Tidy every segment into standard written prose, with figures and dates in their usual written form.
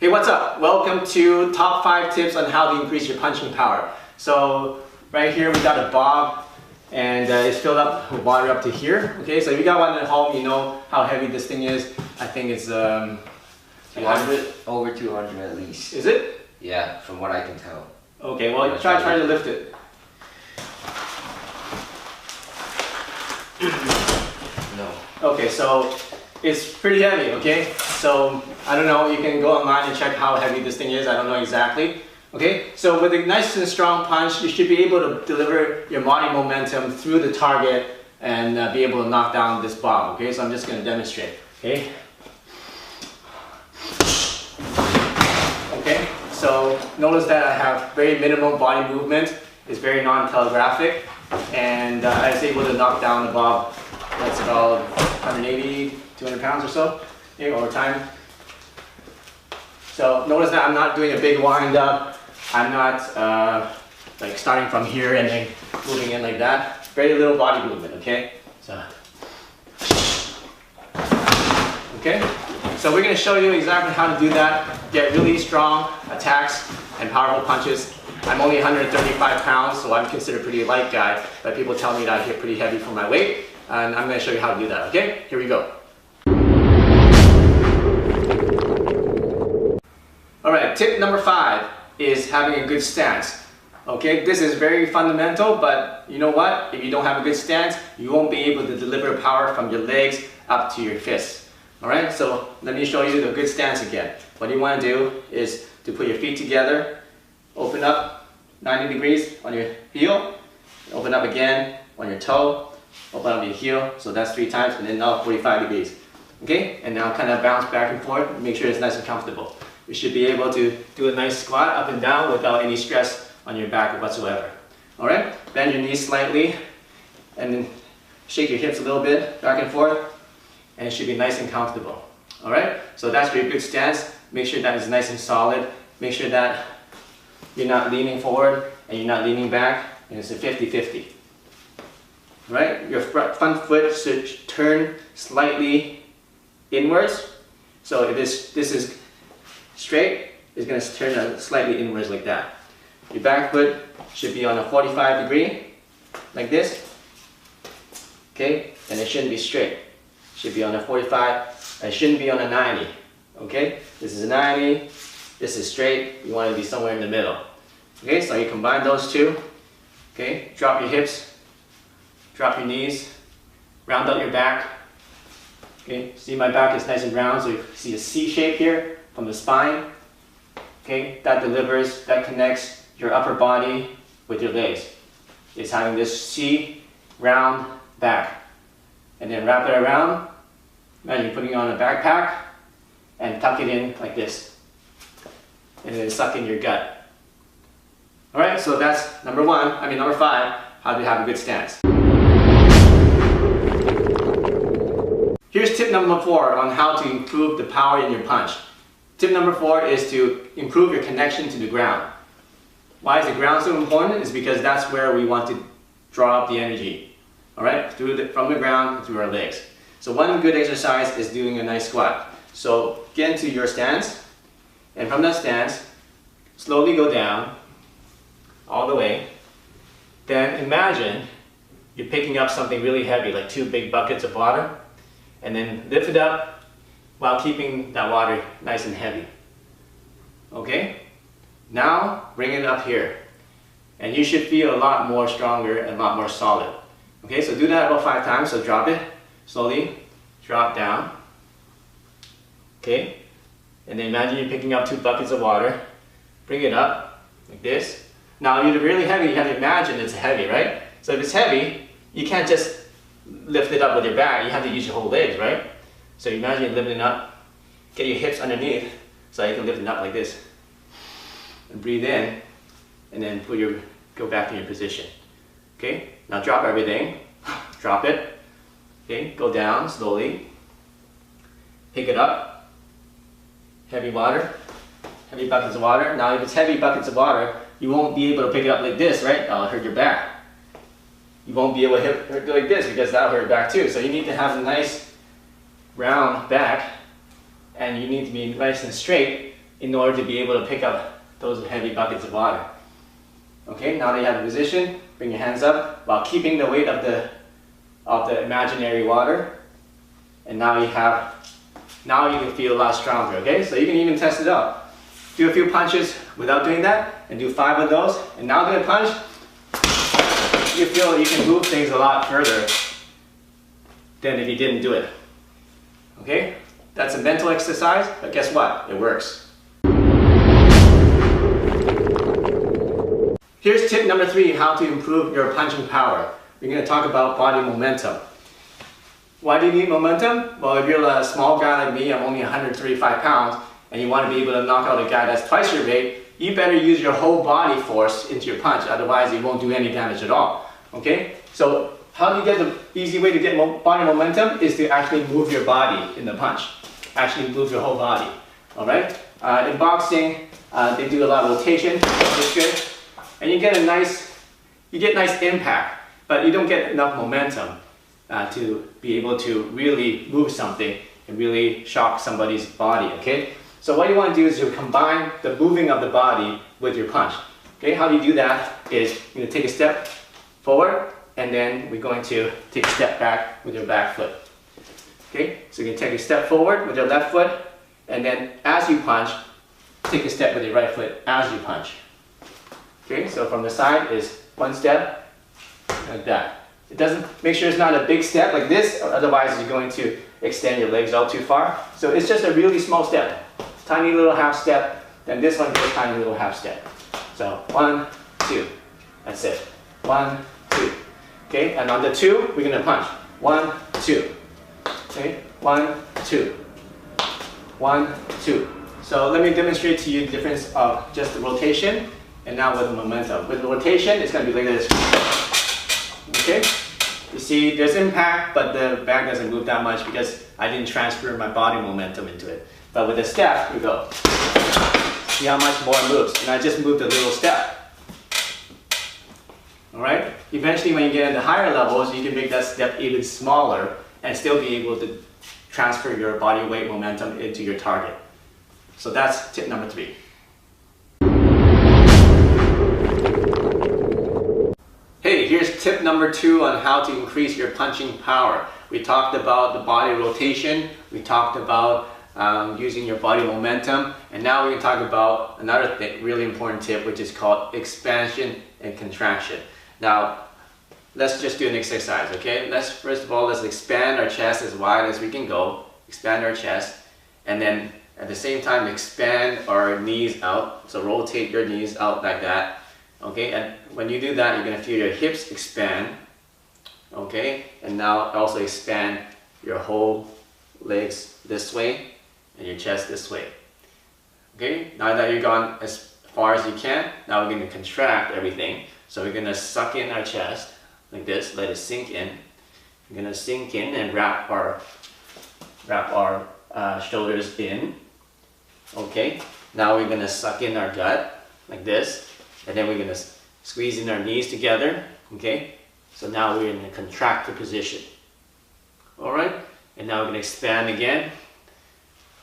Hey, what's up? Welcome to top 5 tips on how to increase your punching power. So right here we got a bob and it's filled up with water up to here. Okay, so if you got one at home, you know how heavy this thing is. I think it's 200, over 200 at least. Is it? Yeah, from what I can tell. Okay, well try to lift it. No. Okay, so it's pretty heavy, okay? So, I don't know, you can go online and check how heavy this thing is, I don't know exactly. Okay, so with a nice and strong punch, you should be able to deliver your body momentum through the target and be able to knock down this bob, okay? So I'm just going to demonstrate, okay? Okay, so notice that I have very minimal body movement, it's very non-telegraphic, and I was able to knock down the bob. That's about 180, 200 pounds or so, okay, over time. So notice that I'm not doing a big wind up. I'm not like starting from here and then moving in like that. Very little body movement, okay? So, okay? So we're going to show you exactly how to do that. Get really strong attacks and powerful punches. I'm only 135 pounds, so I'm considered a pretty light guy, but people tell me that I hit pretty heavy for my weight, and I'm going to show you how to do that, okay? Here we go. Alright, tip number 5 is having a good stance. Okay, this is very fundamental, but you know what? If you don't have a good stance, you won't be able to deliver power from your legs up to your fists. Alright, so let me show you the good stance again. What you want to do is to put your feet together, open up 90 degrees on your heel, open up again on your toe, open up your heel, so that's 3 times, and then now 45 degrees. Okay, and now kind of bounce back and forth, make sure it's nice and comfortable. You should be able to do a nice squat up and down without any stress on your back whatsoever. Alright, bend your knees slightly, and then shake your hips a little bit, back and forth, and it should be nice and comfortable. Alright, so that's your good stance. Make sure that it's nice and solid. Make sure that you're not leaning forward and you're not leaning back, and it's a 50-50. Right? Your front foot should turn slightly inwards. So if this is straight, it's going to turn slightly inwards like that. Your back foot should be on a 45 degree, like this. Okay? And it shouldn't be straight. It should be on a 45, it shouldn't be on a 90. Okay? This is a 90, this is straight, you want to be somewhere in the middle. Okay, so you combine those two. Okay, drop your hips, drop your knees, round out your back. Okay, see my back is nice and round, so you see a C shape here from the spine. Okay, that delivers, that connects your upper body with your legs. It's having this C round back. And then wrap it around. Imagine putting on a backpack and tuck it in like this. And then suck in your gut. Alright, so that's number 5, how to have a good stance. Here's tip number 4 on how to improve the power in your punch. Tip number 4 is to improve your connection to the ground. Why is the ground so important? It's because that's where we want to draw up the energy. Alright, from the ground through our legs. So one good exercise is doing a nice squat. So get into your stance, and from that stance, slowly go down, all the way. Then imagine you're picking up something really heavy, like 2 big buckets of water, and then lift it up while keeping that water nice and heavy. Okay? Now bring it up here, and you should feel a lot more stronger and a lot more solid. Okay, so do that about 5 times, so drop it, slowly, drop down. Okay, and then imagine you're picking up 2 buckets of water, bring it up, like this. Now if you're really heavy, you have to imagine it's heavy, right? So if it's heavy, you can't just lift it up with your back, you have to use your whole legs, right? So imagine you're lifting it up, get your hips underneath, so you can lift it up like this. And breathe in, and then go back to your position. Okay, now drop everything, drop it, okay, go down slowly, pick it up, heavy water, heavy buckets of water. Now if it's heavy buckets of water, you won't be able to pick it up like this, right? That'll hurt your back. You won't be able to hit it like this because that'll hurt your back too. So you need to have a nice round back, and you need to be nice and straight in order to be able to pick up those heavy buckets of water. Okay, now that you have a position, bring your hands up while keeping the weight of the imaginary water. And now you can feel a lot stronger, okay? So you can even test it out. Do a few punches without doing that, and do 5 of those. And now do a punch. You feel you can move things a lot further than if you didn't do it. Okay? That's a mental exercise, but guess what? It works. Here's tip number 3, how to improve your punching power. We're going to talk about body momentum. Why do you need momentum? Well, if you're a small guy like me, I'm only 135 pounds, and you want to be able to knock out a guy that's twice your weight, you better use your whole body force into your punch, otherwise it won't do any damage at all. Okay? So how do you get the easy way to get body momentum is to actually move your body in the punch. Actually move your whole body. Alright? In boxing, they do a lot of rotation, which is good. And you get nice impact, but you don't get enough momentum to be able to really move something and really shock somebody's body, okay? So what you want to do is you combine the moving of the body with your punch. Okay, how do you do that is you're going to take a step forward, and then we're going to take a step back with your back foot. Okay, so you can take a step forward with your left foot, and then as you punch, take a step with your right foot as you punch. Okay, so from the side is 1 step, like that. It doesn't, make sure it's not a big step like this, or otherwise you're going to extend your legs out too far. So it's just a really small step, tiny little half step, then this one goes tiny little half step. So 1, 2, that's it. 1, 2. Okay, and on the 2, we're gonna punch. 1, 2. Okay, 1, 2. 1, 2. So let me demonstrate to you the difference of just the rotation and now with the momentum. With the rotation, it's going to be like this. Okay? You see, there's impact, but the bag doesn't move that much because I didn't transfer my body momentum into it. But with the step, we go. See how much more it moves. And I just moved a little step. Alright? Eventually, when you get into higher levels, you can make that step even smaller and still be able to transfer your body weight momentum into your target. So that's tip number 3. Hey, here's tip number 2 on how to increase your punching power. We talked about the body rotation, we talked about using your body momentum, and now we're going to talk about another really important tip, which is called expansion and contraction. Now, let's just do an exercise, okay? First of all, let's expand our chest as wide as we can go, expand our chest, and then at the same time expand our knees out, so rotate your knees out like that. Okay, and when you do that, you're going to feel your hips expand. Okay, and now also expand your whole legs this way and your chest this way. Okay, now that you've gone as far as you can, now we're going to contract everything. So we're going to suck in our chest like this, let it sink in. We're going to sink in and wrap our shoulders in. Okay, now we're going to suck in our gut like this. And then we're going to squeeze in our knees together, okay? So now we're in a contracted position. Alright? And now we're going to expand again.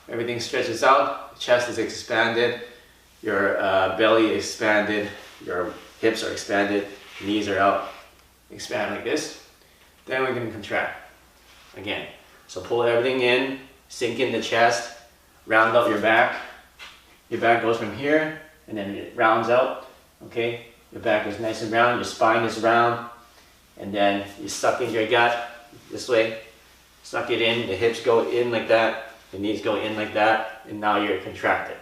Everything stretches out, chest is expanded, your belly is expanded, your hips are expanded, knees are out. Expand like this. Then we're going to contract again. So pull everything in, sink in the chest, round out your back. Your back goes from here, and then it rounds out. Okay, your back is nice and round, your spine is round, and then you suck in your gut this way, suck it in, the hips go in like that, the knees go in like that, and now you're contracted.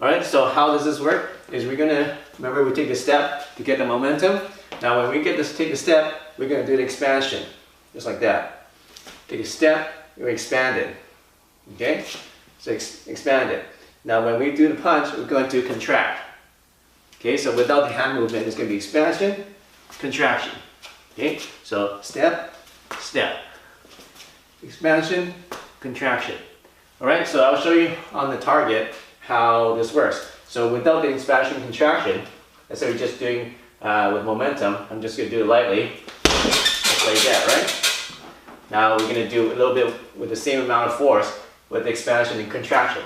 Alright, so how does this work? Is we're going to, remember we take a step to get the momentum. Now when we take the step, we're going to do the expansion, just like that. Take a step, you're expanded. Okay, so expand it. Now when we do the punch, we're going to contract. Okay, so without the hand movement, it's going to be expansion, contraction. Okay, so step, step, expansion, contraction. Alright, so I'll show you on the target how this works. So without the expansion, contraction, let's say we're just doing with momentum, I'm just going to do it lightly, just like that, right? Now we're going to do a little bit with the same amount of force with expansion and contraction.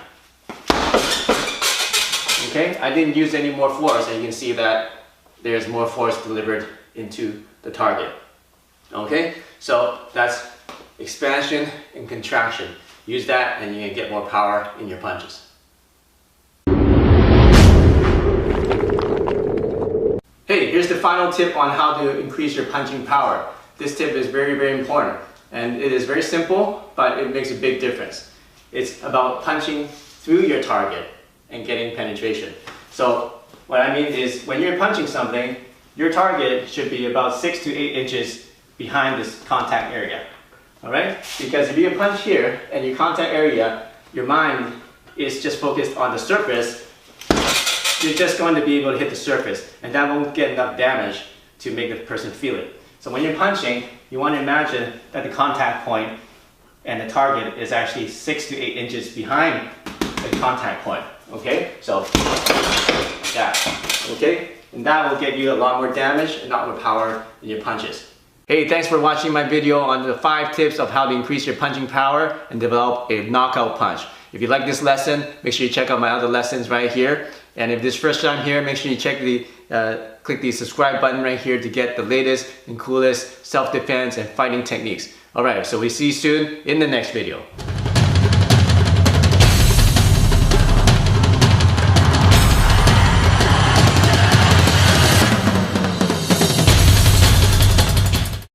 Okay, I didn't use any more force, and you can see that there's more force delivered into the target. Okay, so that's expansion and contraction. Use that and you can get more power in your punches. Hey, here's the final tip on how to increase your punching power. This tip is very, very important. And it is very simple, but it makes a big difference. It's about punching through your target and getting penetration. So what I mean is when you're punching something, your target should be about 6 to 8 inches behind this contact area. All right? Because if you punch here and your contact area, your mind is just focused on the surface, you're just going to be able to hit the surface, and that won't get enough damage to make the person feel it. So when you're punching, you want to imagine that the contact point and the target is actually 6 to 8 inches behind the contact point. Okay? So, like that. Okay? And that will get you a lot more damage and a lot more power in your punches. Hey, thanks for watching my video on the 5 tips of how to increase your punching power and develop a knockout punch. If you like this lesson, make sure you check out my other lessons right here. And if this is first time here, make sure you click the subscribe button right here to get the latest and coolest self-defense and fighting techniques. Alright, so we see you soon in the next video.